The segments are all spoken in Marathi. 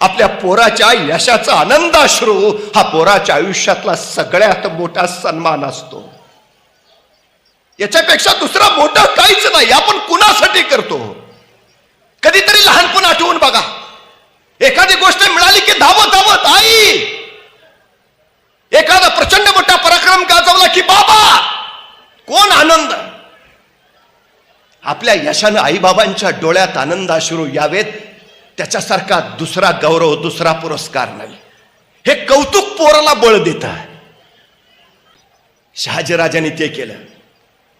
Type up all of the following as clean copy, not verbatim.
आपल्या पोराच्या यशाचा आनंदाश्रू हा पोराच्या आयुष्यातला सगळ्यात मोठा सन्मान असतो. याच्यापेक्षा दुसरा मोठा काहीच नाही. आपण कुणासाठी करतो? कधीतरी लहानपण आठवून बघा. एखादी गोष्ट मिळाली की धावत धावत आई, एखादा प्रचंड मोठा पराक्रम गाजवला की बाबा, कोण आनंद. आपल्या यशानं आईबाबांच्या डोळ्यात आनंदाश्रू यावेत त्याच्यासारखा दुसरा गौरव, दुसरा पुरस्कार नाही. हे कौतुक पोराला बळ देत. शहाजीराजांनी ते केलं.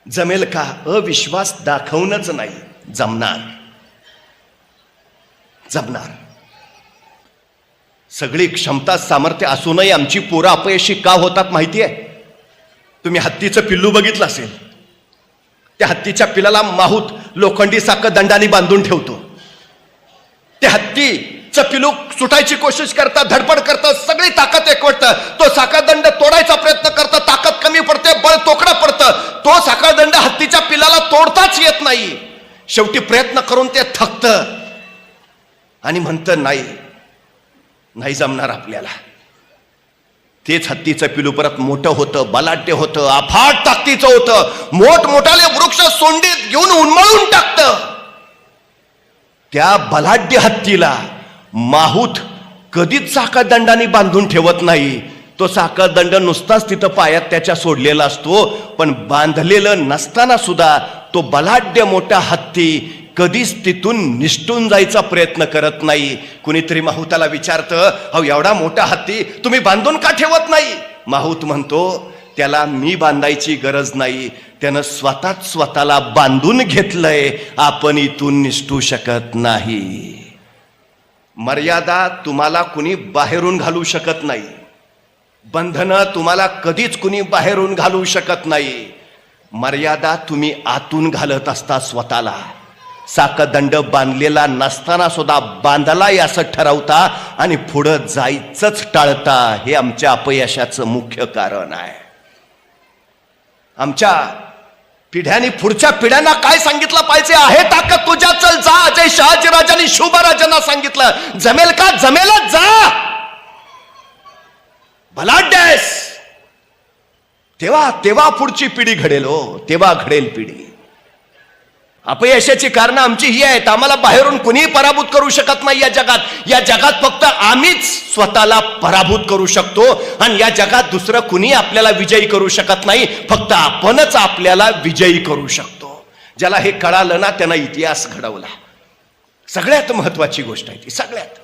जमेल का? अविश्वास दाखवणच नाही. जमणार, जमणार. सगळी क्षमता सामर्थ्य असूनही आमची पोरं अपयशी का होतात माहिती आहे? तुम्ही हत्तीचं पिल्लू बघितलं असेल. त्या हत्तीच्या पिल्लाला माहूत लोखंडी साखळदंडाने बांधून ठेवतो. ते हत्तीचं पिल्लू सुटायची कोशिश करतात, धडपड करतात, सगळी ताकद एकवटतं. तो साखळदंड तोडायचा प्रयत्न करतं, ताकद कमी पडते, बळ तोकडं पडतं. तो साखळदंड हत्तीच्या पिल्लाला तोडताच येत नाही. शेवटी प्रयत्न करून ते थकतं आणि म्हणतं नाही, नाही जमणार आपल्याला. तेच हत्तीचं पिलू परत मोठं होतं, बलाढ्य होतं, अफाट ताकदीचं होतं, मोठमोठाले वृक्ष सोंडीत घेऊन उन्मळून टाकतं. त्या बलाढ्य हत्तीला माहूत कधीच साखळदंडाने बांधून ठेवत नाही. तो साखळदंड नुसताच तिथं पायात त्याच्या सोडलेला असतो. पण बांधलेलं नसताना सुद्धा तो बलाढ्य मोठा हत्ती कधीच तिथून निष्ठून जायचा प्रयत्न करत नाही. कुणीतरी माहूताला विचारतं, अहो एवढा मोठा हत्ती तुम्ही बांधून का ठेवत नाही? माहूत म्हणतो, त्याला मी बांधायची गरज नाही, त्यानं स्वतःच स्वतःला बांधून घेतलंय. आपण इथून निष्ठू शकत नाही. मर्यादा तुम्हाला कुणी बाहेरून घालू शकत नाही. बंधनं तुम्हाला कधीच कुणी बाहेरून घालू शकत नाही. मर्यादा तुम्ही आतून घालत असता स्वतःला. साखळदंड बांधलेला नसताना सुद्धा बांधलाय असं ठरवता आणि पुढं जायचंच टाळता. हे आमच्या अपयशाचं मुख्य कारण आहे. आमच्या पिढ्यांनी पुढच्या पिढ्यांना काय सांगितलं पाहिजे? आहे ताकद तुझ्या, चल जा. अजय शहाजीराजांनी शुभराजांना सांगितलं, जमेल का? जमेलच, जा. बलाढ्यस. तेव्हा पुढची पिढी घडेल. हो, तेव्हा घडेल पिढी. अपयशाची कारणं आमची ही आहेत. आम्हाला बाहेरून कुणीही पराभूत करू शकत नाही या जगात. या जगात फक्त आम्हीच स्वतःला पराभूत करू शकतो आणि या जगात दुसरं कुणी आपल्याला विजयी करू शकत नाही. फक्त आपणच आपल्याला विजयी करू शकतो. ज्याला हे कळालं ना, त्यानं इतिहास घडवला. सगळ्यात महत्वाची गोष्ट आहे ती. सगळ्यात.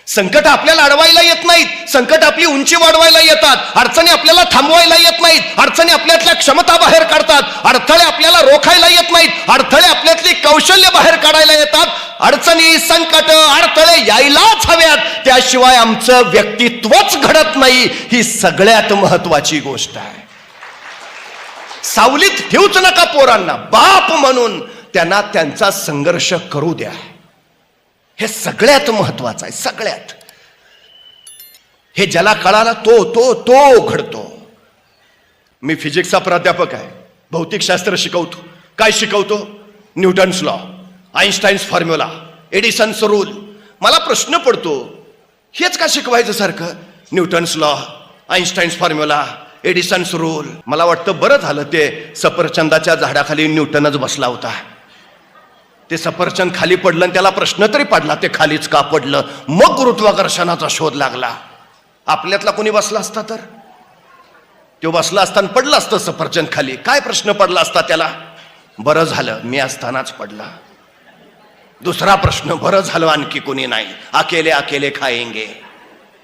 संकट आपल्याला अडवायला येत नाहीत, संकट आपली उंची वाढवायला येतात. अडचणी आपल्याला थांबवायला येत नाहीत, अडचणी आपल्यातल्या क्षमता बाहेर काढतात. अडथळे आपल्याला रोखायला येत नाहीत, अडथळे आपल्यातली कौशल्य बाहेर काढायला येतात. अडचणी, संकट, अडथळे यायलाच हव्यात, त्याशिवाय आमचं व्यक्तित्वच घडत नाही. ही सगळ्यात महत्वाची गोष्ट आहे. सावलीत ठेवूच नका पोरांना. बाप म्हणून त्यांना त्यांचा संघर्ष करू द्या. हे सगळ्यात महत्वाचं आहे. सगळ्यात. हे ज्याला कळाला तो घडतो. मी फिजिक्सचा प्राध्यापक आहे, भौतिकशास्त्र शिकवतो. काय शिकवतो? Newton's law, Einstein's formula, Edison's rule. मला प्रश्न पडतो, हेच का शिकवायचं सारखं? Newton's law, Einstein's formula, Edison's rule. मला वाटतं बरं झालं ते सफरचंदाच्या झाडाखाली न्यूटनच बसला होता. ते सफरचंद खाली पडलं आणि त्याला प्रश्न तरी पडला, ते खालीच का पडलं? मग गुरुत्वाकर्षणाचा शोध लागला. आपल्यातला कोणी बसला असता तर तो बसला असताना पडलं असतं सफरचंद खाली. काय प्रश्न पडला असता त्याला? बरं झालं मी असतानाच पडला. दुसरा प्रश्न, बरं झालं आणखी कोणी नाही, अकेले अकेले खाएंगे.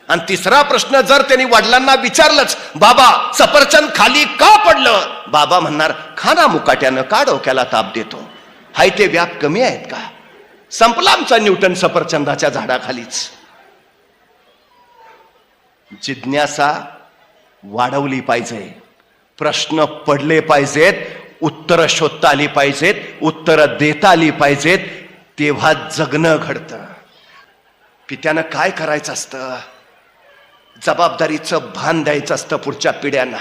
आणि तिसरा प्रश्न जर त्यांनी वडिलांना विचारलंच, बाबा सफरचंद खाली का पडलं? बाबा म्हणणार, खाना मुकाट्यानं, का डोक्याला ताप देतो? हाय ते व्याप कमी आहेत का? संपला आमचा न्यूटन सफरचंदाच्या झाडाखालीच. जिज्ञासा वाढवली पाहिजे, प्रश्न पडले पाहिजेत, उत्तरं शोधता आली पाहिजेत, उत्तरं देता आली पाहिजेत. तेव्हा जगणं घडतं. पित्यानं काय करायचं असतं? जबाबदारीचं भान द्यायचं असतं पुढच्या पिढ्यांना.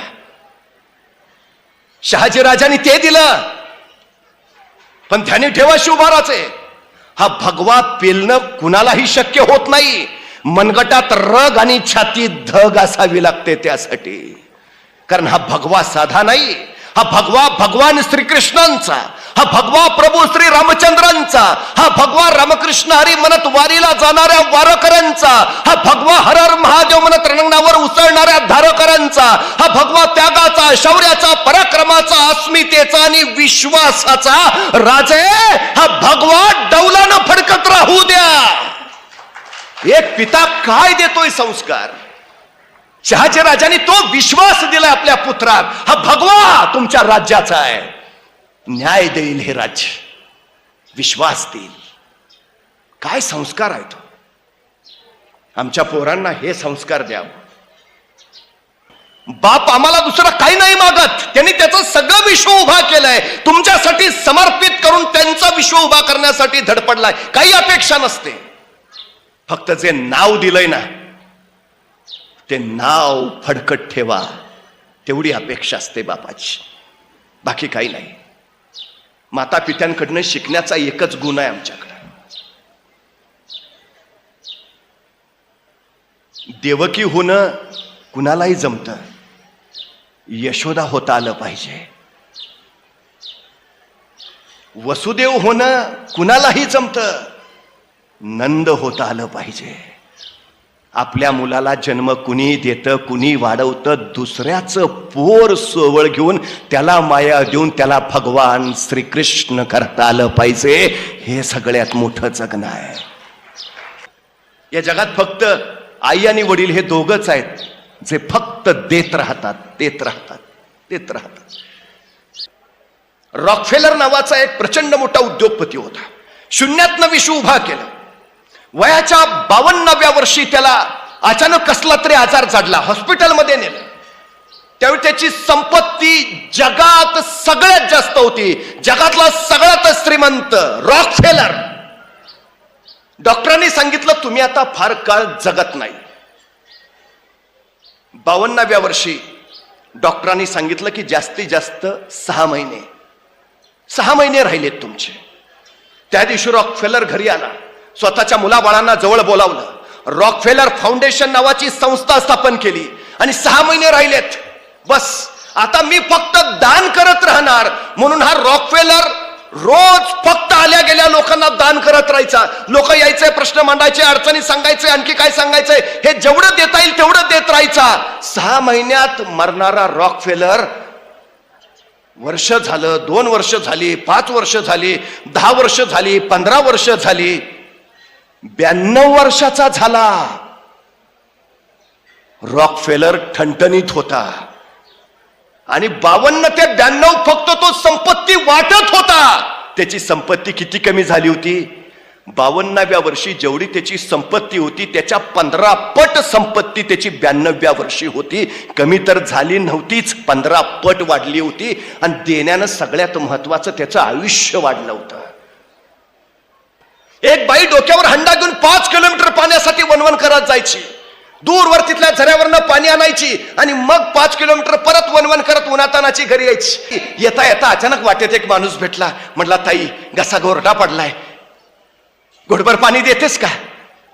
शहाजीराजांनी ते दिलं. पण ध्यानी ठेवा शिवभाराचे, हा भगवा पेलणं कुणालाही शक्य होत नाही. मनगटात रग आणि छातीत धग असावी लागते त्यासाठी. कारण हा भगवा साधा नाही, हा भगवा भगवान श्रीकृष्णांचा, हा भगवा प्रभू श्री रामचंद्रांचा, हा भगवा रामकृष्ण हरी म्हणत वारीला जाणाऱ्या वारकऱ्यांचा, हा भगवा हर हर महादेव म्हणत रणांगणावर उसळणाऱ्या धारकऱ्यांचा, हा भगवा त्यागाचा, शौर्याचा, पराक्रमाचा, अस्मितेचा आणि विश्वासाचा राजे, हा भगवा डौलानं फडकत राहू द्या. एक पिता काय देतोय संस्कार. शहाजी राजाने तो विश्वास दिला आपल्या पुत्रात. हा भगवा तुमच्या राज्याचा आहे, न्याय देईल हे राज्य, विश्वास देईल. काय संस्कार आहे तो. आमच्या पोरांना हे संस्कार द्यावं. बाप आम्हाला दुसरं काही नाही मागत, त्यांनी त्याचं सगळं विश्व उभा केलंय, तुमच्यासाठी समर्पित करून त्यांचं विश्व उभा करण्यासाठी धडपडलाय. काही अपेक्षा नसते, फक्त जे नाव दिलंय ना ते नाव फडकत ठेवा, तेवढी अपेक्षा असते बापाची, बाकी काही नाही. माता पित्यांकडनं शिकण्याचा एकच गुण आहे आमच्याकडे. देवकी होणं कुणालाही जमतं, यशोदा होता आलं पाहिजे. वसुदेव होणं कुणालाही जमतं, नंद होता आलं पाहिजे. आपल्या मुलाला जन्म कुणी देतं, कुणी वाढवतं, दुसऱ्याचं पोर सोवळ घेऊन त्याला माया देऊन त्याला भगवान श्रीकृष्ण करता आलं पाहिजे. हे सगळ्यात मोठं जगणं आहे. या जगात फक्त आई आणि वडील हे दोघच आहेत जे फक्त देत राहतात, देत राहतात, देत राहतात. रॉकफेलर नावाचा एक प्रचंड मोठा उद्योगपती होता. शून्यातनं विश्व उभा केलं. वयाच्या 52व्या वर्षी त्याला अचानक कसला तरी आजार जडला, हॉस्पिटलमध्ये नेलं. त्यावेळी त्याची संपत्ती जगात सगळ्यात जास्त होती, जगातला सगळ्यात श्रीमंत रॉकफेलर. डॉक्टरांनी सांगितलं तुम्ही आता फार काळ जगत नाही. 52व्या वर्षी डॉक्टरांनी सांगितलं की जास्तीत जास्त 6 महिने राहिलेत तुमचे. त्या दिवशी रॉकफेलर घरी आला, स्वतःच्या मुलाबाळांना जवळ बोलावलं, रॉकफेलर फाउंडेशन नावाची संस्था स्थापन केली आणि 6 महिने राहिलेत. बस आता मी फक्त दान करत राहणार. म्हणून हा रॉकफेलर रोज फक्त आल्या गेल्या लोकांना दान करत राहायचा. लोक यायचे, प्रश्न मांडायचे, अडचणी सांगायचे, आणखी काय सांगायचंय हे जेवढं देता येईल तेवढं देत राहायचा. 6 महिन्यात मरणारा रॉकफेलर वर्ष झालं, 2 वर्ष झाली, 5 वर्ष झाली, 10 वर्ष झाली, 15 वर्ष झाली, 92 वर्षाचा झाला. रॉकफेलर ठणठणीत होता आणि 52 ते 92 फक्त तो संपत्ती वाटत होता. त्याची संपत्ती किती कमी झाली होती. 52व्या वर्षी जेवढी त्याची संपत्ती होती त्याच्या 15 पट संपत्ती त्याची 92व्या वर्षी होती. कमी तर झाली नव्हतीच, 15 पट वाढली होती. आणि देण्यानं सगळ्यात महत्वाचं त्याचं आयुष्य वाढलं होतं. एक बाई डोक्यावर हंडा घेऊन 5 किलोमीटर पाण्यासाठी वणवण करत जायची. दूरवर तिथल्या झऱ्यावरनं पाणी आणायची आणि मग 5 किलोमीटर परत वणवण करत उन्हातानाची घरी यायची. येता येता अचानक वाटेत एक माणूस भेटला. म्हटला, ताई घसा गोरडा पडलाय, घोटभर पाणी देतेस का.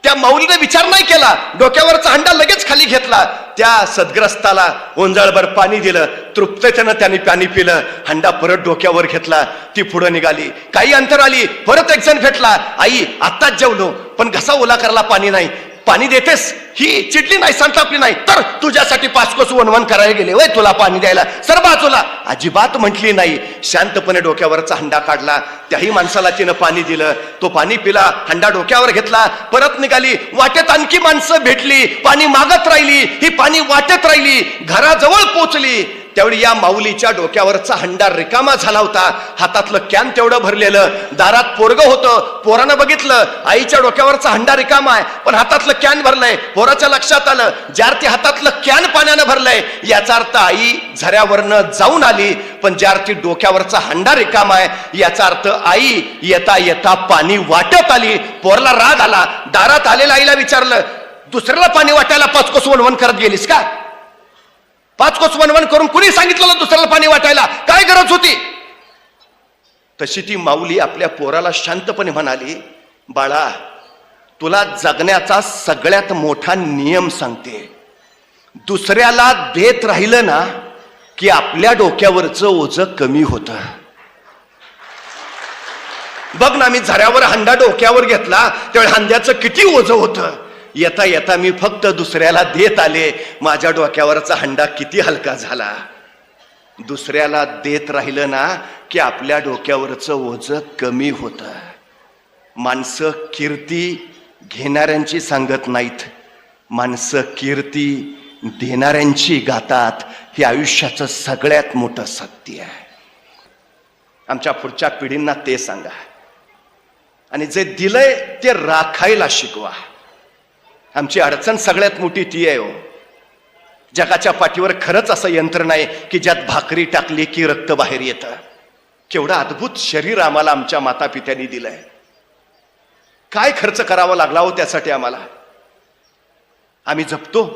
त्या माऊलीने विचार नाही केला, डोक्यावरचा हंडा लगेच खाली घेतला. त्या सद्ग्रस्ताला ओंजळभर पाणी दिलं. तृप्ततेनं त्याने पाणी पिलं. हंडा परत डोक्यावर घेतला. ती पुढे निघाली. काही अंतर आली, परत एक जण भेटला. आई आत्ताच जेवलो पण घसा ओला करला, पाणी नाही, पाणी देतेस. ही चिडली नाही, संतापली नाही. तर तुझ्यासाठी 5 कोस वणवण करायला गेले वय तुला पाणी द्यायला, सर बाजूला. अजिबात म्हटली नाही. शांतपणे डोक्यावरचा हंडा काढला. त्याही माणसाला तिनं पाणी दिलं. तो पाणी पिला, हंडा डोक्यावर घेतला, परत निघाली. वाटेत आणखी माणसं भेटली, पाणी मागत राहिली. ही पाणी वाटेत राहिली, घराजवळ पोचली. त्यावेळी या माऊलीच्या डोक्यावरचा हंडा रिकामा झाला होता. हातातलं कॅन तेवढं भरलेलं. दारात पोरगं होतं. पोरानं बघितलं, आईच्या डोक्यावरचा हंडा रिकामा आहे पण हातातलं कॅन भरलंय. पोराच्या लक्षात आलं, ज्यार्थी हातातलं कॅन पाण्यानं भरलंय याचा अर्थ आई झऱ्यावरनं जाऊन आली. पण ज्यार्थी डोक्यावरचा हंडा रिकामा आहे याचा अर्थ आई येता येता पाणी वाटत आली. पोरला राग आला. दारात आलेल्या आईला विचारलं, दुसऱ्याला पाणी वाटायला 5 कोस वणवण करत गेलीस का. 5 कोस वणवण करून कुणी सांगितलं दुसऱ्याला पाणी वाटायला, काय गरज होती. तशी ती माऊली आपल्या पोराला शांतपणे म्हणाली, बाळा, तुला जगण्याचा सगळ्यात मोठा नियम सांगते. दुसऱ्याला देत राहिलं ना की आपल्या डोक्यावरचं ओझं कमी होतं. बघ ना, मी झऱ्यावर हंडा डोक्यावर घेतला त्यावेळी हंड्याचं किती ओझं होतं. येता येता मी फक्त दुसऱ्याला देत आले, माझ्या डोक्यावरचा हंडा किती हलका झाला. दुसऱ्याला देत राहिलं ना की आपल्या डोक्यावरचं ओझं कमी होतं. माणसं कीर्ती घेणाऱ्यांची सांगत नाहीत, माणसं कीर्ती देणाऱ्यांची गातात. हे आयुष्याचं सगळ्यात मोठं सत्य आहे. आमच्या पुढच्या पिढींना ते सांगा आणि जे दिलंय ते राखायला शिकवा. आमची अडचण सगळ्यात मोठी ती आहे हो. जगाच्या पाठीवर खरंच असं यंत्र नाही की ज्यात भाकरी टाकली की रक्त बाहेर येतं. केवढं अद्भुत शरीर आम्हाला आमच्या मातापित्यांनी दिलंय. काय खर्च करावा लागला हो त्यासाठी आम्हाला. आम्ही जपतो.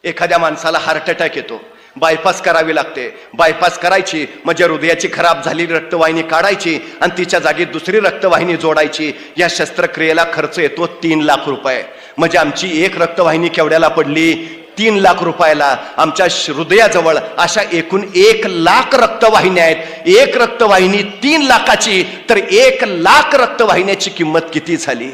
एखाद्या माणसाला हार्ट अटॅक येतो, बायपास करावी लागते. बायपास करायची म्हणजे हृदयाची खराब झालेली रक्तवाहिनी काढायची आणि तिच्या जागी दुसरी रक्तवाहिनी जोडायची. या शस्त्रक्रियेला खर्च येतो 3 लाख रुपये. म्हणजे आमची एक रक्तवाहिनी केवढ्याला पडली? 3 लाख रुपयाला. आमच्या हृदयाजवळ अशा एकूण 1 लाख रक्तवाहिन्या आहेत. एक रक्तवाहिनी 3 लाखाची, तर 1 लाख रक्तवाहिन्याची किंमत किती झाली?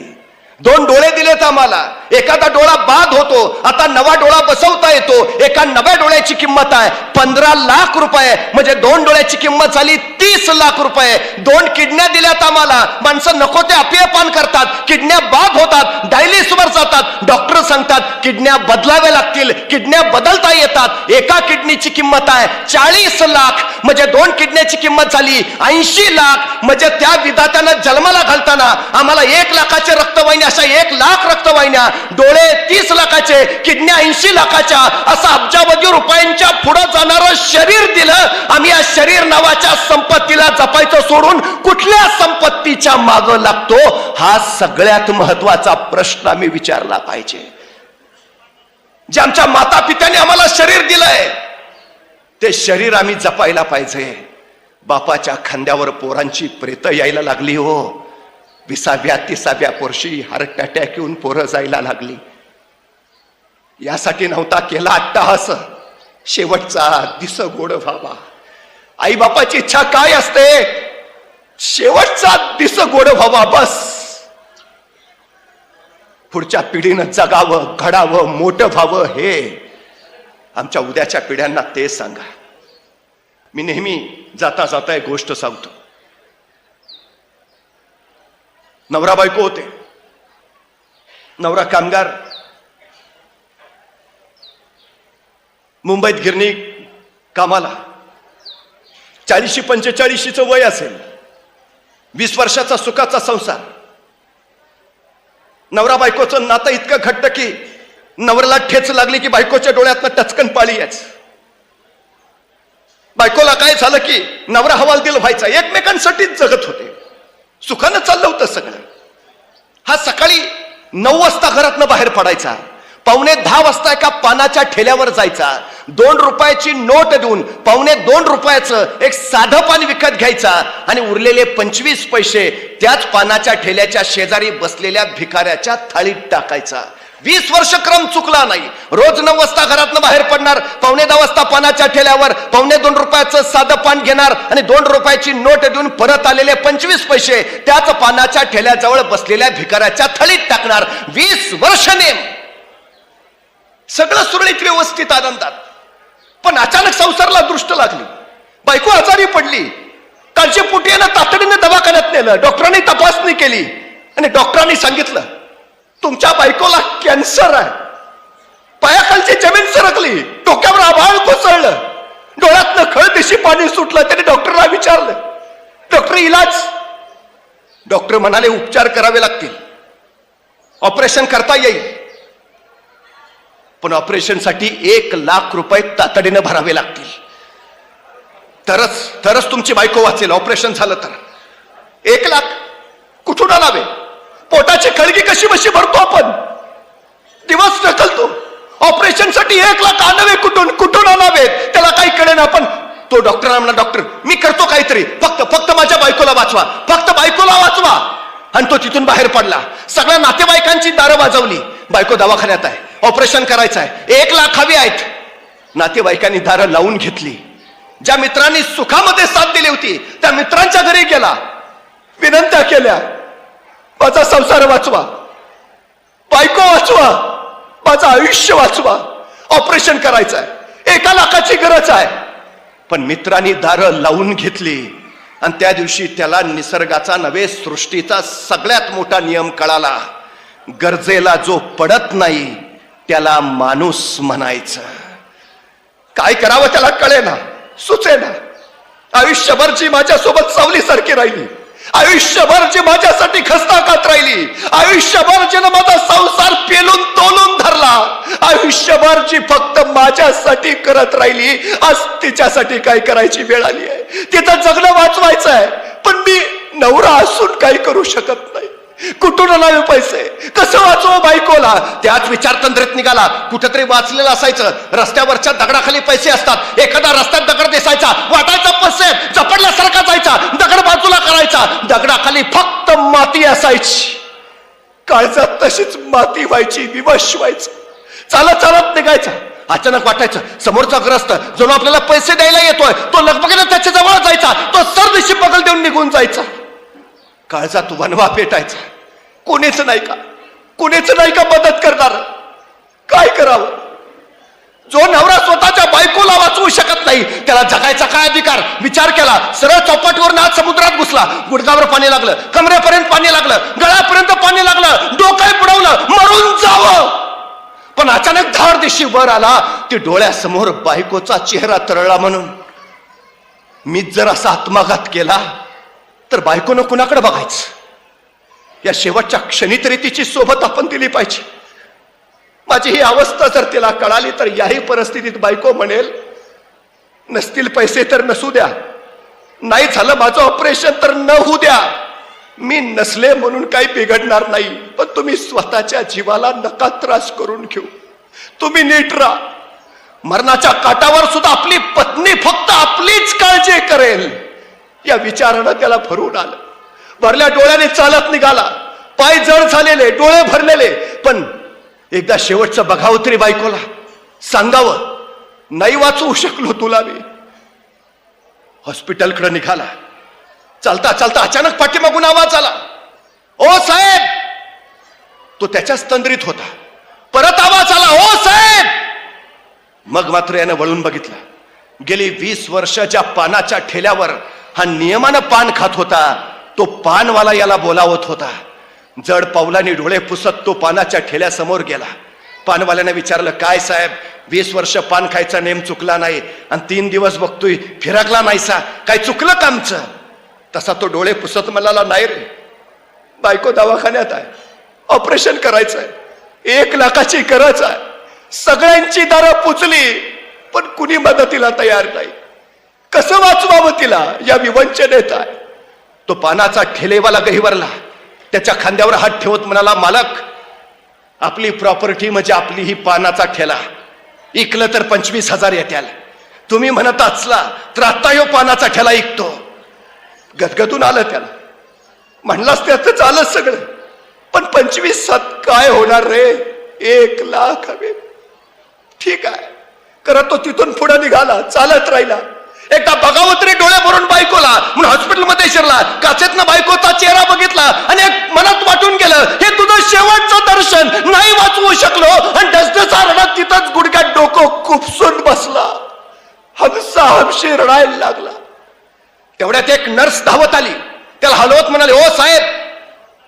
2 डोळे दिलेत आम्हाला. एखादा डोळा बाद होतो, आता नवा डोळा बसवता येतो. एका नव्या डोळ्याची किंमत आहे 15 लाख रुपये. म्हणजे 2 डोळ्याची किंमत झाली 30 लाख रुपये. 2 किडन्या दिल्यात आम्हाला. माणसं नको ते अपेयपान करतात, किडन्या बाद होतात, डायलिसवर जातात. डॉक्टर सांगतात किडन्या बदलाव्या लागतील, किडन्या बदलता येतात. एका किडनीची किंमत आहे 40 लाख. म्हणजे 2 किडन्याची किंमत झाली 80 लाख. म्हणजे त्या विधात्यानं जन्माला घालताना आम्हाला 1 लाखाचे रक्तवाहिनी, अशा 1 लाख रक्तवाहिन्या, डोळे 30 लाखाचे, किडन्या 80 लाखाच्या, असं अब्जावधी रुपयांच्या पुढे जाणारं शरीर दिलं. आम्ही या शरीर नावाच्या संपत्तीला जपायचं सोडून कुठल्या संपत्तीच्या मागं लागतो? हा सगळ्यात महत्वाचा प्रश्न आम्ही विचारला पाहिजे. जे आमच्या माता पित्याने आम्हाला शरीर दिलंय ते शरीर आम्ही जपायला पाहिजे. बापाच्या खांद्यावर पोरांची प्रेत यायला लागली हो. 20व्या-30व्या वर्षी हार्ट अटॅक येऊन पोरं जायला लागली. यासाठी नव्हता केला अट्टाहास, शेवटचा दिस गोड व्हावा. आई बापाची इच्छा काय असते? शेवटचा दिस गोड व्हावा, बस. पुढच्या पिढीनं जगावं, घडावं, मोठं व्हावं. हे आमच्या उद्याच्या पिढ्यांना ते सांगा. मी नेहमी जाता जाता एक गोष्ट सांगतो. नवरा बायको होते. नवरा कामगार, मुंबईत गिरणी कामाला. 40-45 वय असेल. 20 वर्षाचा सुखाचा संसार. नवरा बायकोचं नातं इतकं घट्ट की नवऱ्याला ठेच लागली की बायकोच्या डोळ्यातनं टचकन पाळी यायच. बायकोला काय झालं की नवरा हवालदिल व्हायचा. एकमेकांसाठीच जगत होते. सुखानं चाललं होतं सगळं. हा सकाळी 9 वाजता घरातनं बाहेर पडायचा. 9:45 वाजता एका पानाच्या ठेल्यावर जायचा. 2 रुपयाची नोट देऊन 2.25 रुपयाचं एक साधं पान विकत घ्यायचा आणि उरलेले 25 पैसे त्याच पानाच्या ठेल्याच्या शेजारी बसलेल्या भिकाऱ्याच्या थाळीत टाकायचा. 20 वर्ष क्रम चुकला नाही. रोज 9 वाजता घरातनं बाहेर पडणार, 9:15 वाजता पानाच्या ठेल्यावर 2.25 रुपयाचं साधं पान घेणार आणि 2 रुपयाची नोट देऊन परत आलेले 25 पैसे त्याच पानाच्या ठेल्याजवळ बसलेल्या भिकाऱ्याच्या थाळीत टाकणार. 20 वर्ष नेम. सगळं सुरळीत व्यवस्थित आनंदात. पण अचानक संसाराला दृष्ट लागली. बायको आजारी पडली. काळजीपोटी तातडीने दवाखान्यात नेलं. डॉक्टरांनी तपासणी केली आणि डॉक्टरांनी सांगितलं तुमच्या बायकोला कॅन्सर आहे. पायाखालची जमीन सरकली, डोक्यावर आभाळ कोसळलं, डोळ्यातनं खळदिशी पाणी सुटलं. त्याने डॉक्टरला विचारलं, डॉक्टर इलाज? डॉक्टर म्हणाले उपचार करावे लागतील, ऑपरेशन करता येईल, पण ऑपरेशनसाठी 1 लाख रुपये तातडीने भरावे लागतील. तरच तुमची बायको वाचेल. ऑपरेशन झालं तर 1 लाख कुठून आणावे? पोटाची खळगी कशी बशी भरतो आपण, दिवस ढकलतो. ऑपरेशनसाठी 1 लाख आणावे कुठून आणावे त्याला काही कळेना. आपण तो डॉक्टरांना म्हणा, डॉक्टर मी करतो काहीतरी, फक्त माझ्या बायकोला वाचवा, फक्त बायकोला वाचवा. आणि तो तिथून बाहेर पडला. सगळ्या नातेवाईकांची दारं वाजवली. बायको दवाखान्यात आहे, ऑपरेशन करायचं आहे, 1 लाख हवी आहेत. नातेवाईकांनी दारं लावून घेतली. ज्या मित्रांनी सुखामध्ये साथ दिली होती त्या मित्रांच्या घरी गेला, विनंत्या केल्या, माझा संसार वाचवा, बायको वाचवा, माझं आयुष्य वाचवा, ऑपरेशन करायचं आहे, 1 लाखाची गरज आहे. पण मित्रांनी दारं लावून घेतली. आणि त्या दिवशी त्याला निसर्गाचा नव्हे सृष्टीचा सगळ्यात मोठा नियम कळाला. गरजेला जो पडत नाही त्याला माणूस म्हणायचं. काय करावं त्याला कळेना, सुचेना. आयुष्यभर जी माझ्यासोबत सावलीसारखी राहिली, आयुष्यभर जी माझ्यासाठी खस्ताखात राहिली, आयुष्यभर जिनं माझा संसार पेलून तोलून धरला, आयुष्यभर जी फक्त माझ्यासाठी करत राहिली, आज तिच्यासाठी काय करायची वेळ आली आहे. तिचं जगणं वाचवायचं आहे, पण मी नवरा असून काही करू शकत नाही. कुठून आणावे पैसे, कसं वाचवं बायकोला? त्याच विचारतंत्रेत निघाला. कुठेतरी वाचलेलं असायचं, रस्त्यावरच्या दगडाखाली पैसे असतात, एखादा रस्त्यात दगड दिसायचा, वाटायचा पैसे, झपडल्यासारखा जायचा, दगड बाजूला करायचा, दगडाखाली फक्त माती असायची. काळजात तशीच माती व्हायची, विवश व्हायचं. चालत चालत निघायचा. अचानक वाटायचं समोरचा ग्रस्त जो आपल्याला पैसे द्यायला येतोय तो लगबगीने त्याच्या जवळ जायचा, तो सरदिशी पगल देऊन निघून जायचा. काळजात वनवा पेटायचा. कोणीच नाही का, कोणीच नाही का मदत करणार? काय करावं? जो नवरा स्वतःच्या बायकोला वाचवू शकत नाही त्याला जगायचा काय अधिकार? विचार केला. सरळ चौपाटीवर नाथ समुद्रात घुसला. गुडघावर पाणी लागलं, कमरेपर्यंत पाणी लागलं, गळ्यापर्यंत पाणी लागलं, डोकं बुडवलं, मरून जावं. पण अचानक धाड दिशी वर आला. ती डोळ्यासमोर बायकोचा चेहरा तरळला. म्हणून मी जर असा आत्मघात केला तर बायकोनं कुणाकडे बघायचं? या शेवटच्या क्षणी तरी तिची सोबत आपण दिली पाहिजे. माझी ही अवस्था जर तिला कळाली तर याही परिस्थितीत बायको म्हणेल, नसतील पैसे तर नसू द्या, नाही झालं माझं ऑपरेशन तर न होऊ द्या, मी नसले म्हणून काही बिघडणार नाही, पण तुम्ही स्वतःच्या जीवाला नका त्रास करून घेऊ, तुम्ही नीट राहा. मरणाच्या काठावर सुद्धा आपली पत्नी फक्त आपलीच काळजी करेल या विचारानं त्याला भरून आलं. भरल्या डोळ्याने चालत निघाला. पाय जड झालेले, डोळे भरलेले, पण एकदा शेवटचं बघावं तरी बायकोला, सांगावं नाही वाचवू शकलो तुला मी. हॉस्पिटलकडे निघाला. चालता चालता अचानक पाठीमागून आवाज आला, ओ साहेब. तो त्याच्याच तंद्रीत होता. परत आवाज आला, ओ साहेब. मग मात्र यानं वळून बघितलं. गेली 20 वर्ष ज्या पानाच्या ठेल्यावर हा नियमानं पान खात होता तो पानवाला याला बोलावत होता. जड पावलांनी डोळे पुसत तो पानाच्या ठेल्यासमोर गेला. पानवाल्याने विचारलं, काय साहेब 20 वर्ष पान खायचा नेम चुकला नाही आणि 3 दिवस बघतोय फिरकला नाहीसा, काय चुकलं का आमचं? तसा तो डोळे पुसत म्हणाला, नाही रे, बायको दवाखान्यात आहे, ऑपरेशन करायचं आहे, 1 लाखाची गरज आहे, सगळ्यांची दारं पुचली पण कुणी मदतीला तयार नाही, कसं वाचवावं तिला या विवंचनेत आहे. तो पानाचा ठेलेवाला गहिवरला. त्याच्या खांद्यावर हात ठेवत म्हणाला, मालक, आपली प्रॉपर्टी म्हणजे आपली ही पानाचा ठेला, इकलं तर 25,000 येत्याल, तुम्ही म्हणत असला तर आता ह्यो पानाचा ठेला इकतो. गदगदून आलं त्याला. म्हणलास त्याचं झालं सगळं, पण 25,000 काय होणार रे? 1 लाख हवे. ठीक आहे करत तो तिथून पुढे निघाला, चालत राहिला. एकदा बघावं तरी डोळे भरून बायकोला म्हणून हॉस्पिटलमध्ये शिरला. काचेतनं बायकोचा चेहरा बघितला आणि एक मनात वाटून गेलं, हे तुझं शेवटचं दर्शन, नाही वाचवू शकलो. आणि डसडसा रडत तिथंच गुडघ्यात डोकं खुपसून बसला. हमसा हमशी रडायला लागला. तेवढ्यात एक नर्स धावत आली. त्याला हलवत म्हणाले, ओ साहेब,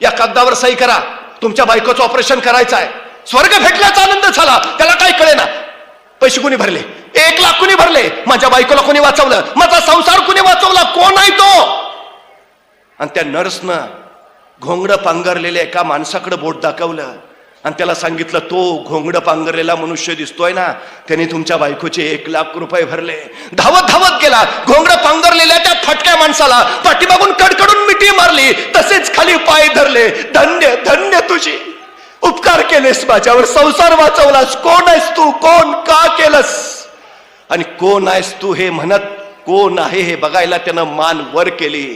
या कागदावर सही करा, तुमच्या बायकोचं ऑपरेशन करायचं आहे. स्वर्ग भेटल्याचा आनंद झाला. त्याला काही कळेना. पैसे कोणी भरले? 1 लाख कोणी भरले? माझ्या बायकोला कोणी वाचवलं? माझा संसार कोणी वाचवला? कोण आहे तो? आणि त्या नर्सनं घोंगडं पांघरलेल्या एका माणसाकडे बोट दाखवलं आणि त्याला सांगितलं, तो घोंगडं पांघरलेला मनुष्य दिसतोय ना, त्याने तुमच्या बायकोचे 1 लाख रुपये भरले. धावत धावत गेला. घोंगडं पांघरलेल्या त्या फटक्या माणसाला पाठीमागून कडकडून मिठी मारली. तसेच खाली पाय धरले. धन्य धन्य तुझी, उपकार केलेस माझ्यावर, संसार वाचवलास. कोण आहेस तू? कोण? का केलंस? आणि कोण आहेस तू हे म्हणत कोण आहे हे बघायला त्यानं मान वर केली.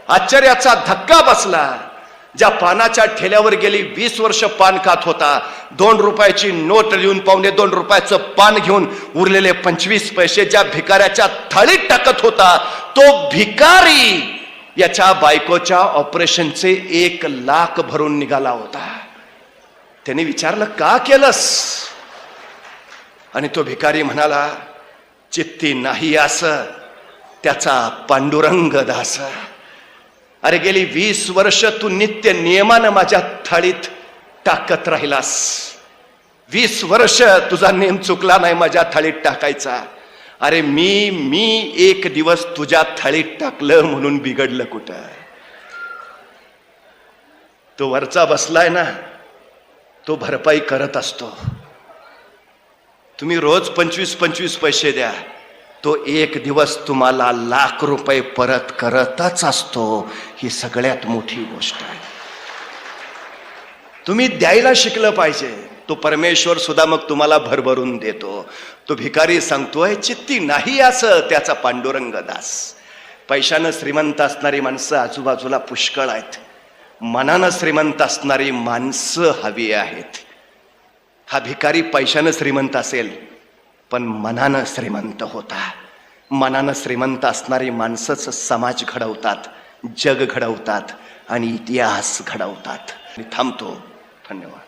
आश्चर्याचा धक्का बसला. ज्या पानाच्या ठेल्यावर गेली 20 वर्ष पान खात होता, 2 रुपयाची नोट लिहून $2.25 रुपयाचं पान घेऊन उरलेले 25 पैसे ज्या भिकाऱ्याच्या थाळीत टाकत होता, तो भिकारी याच्या बायकोच्या ऑपरेशनचे 1 लाख भरून निघाला होता. त्याने विचारलं, का केलंस? आणि तो भिकारी म्हणाला, चित्ती नाही असं त्याचा पांडुरंग दास. अरे गेली 20 वर्ष तू नित्य नियमानं माझ्या थाळीत टाकत राहिलास. 20 वर्ष तुझा नेम चुकला नाही माझ्या थाळीत टाकायचा. अरे मी 1 दिवस तुझ्या थाळीत टाकलं म्हणून बिघडलं कुठं? तो वरचा बसलाय ना, तो भरपाई करत असतो. तुम्ही रोज 25 पैसे द्या, तो 1 दिवस तुम्हाला लाख रुपये परत करतच असतो. ही सगळ्यात मोठी गोष्ट आहे. तुम्ही द्यायला शिकलं पाहिजे. तो परमेश्वर सुद्धा मग तुम्हाला भरभरून देतो. तो भिकारी सांगतोय, चित्ती नाही असं त्याचा पांडुरंग दास. पैशानं श्रीमंत असणारी माणसं आजूबाजूला पुष्कळ आहेत. मनानं श्रीमंत असणारी माणसं हवी आहेत. हा भिकारी पैशानं श्रीमंत असेल, पण मनानं श्रीमंत होता. मनानं श्रीमंत असणारी माणसंच समाज घडवतात, जग घडवतात आणि इतिहास घडवतात. मी थांबतो. धन्यवाद.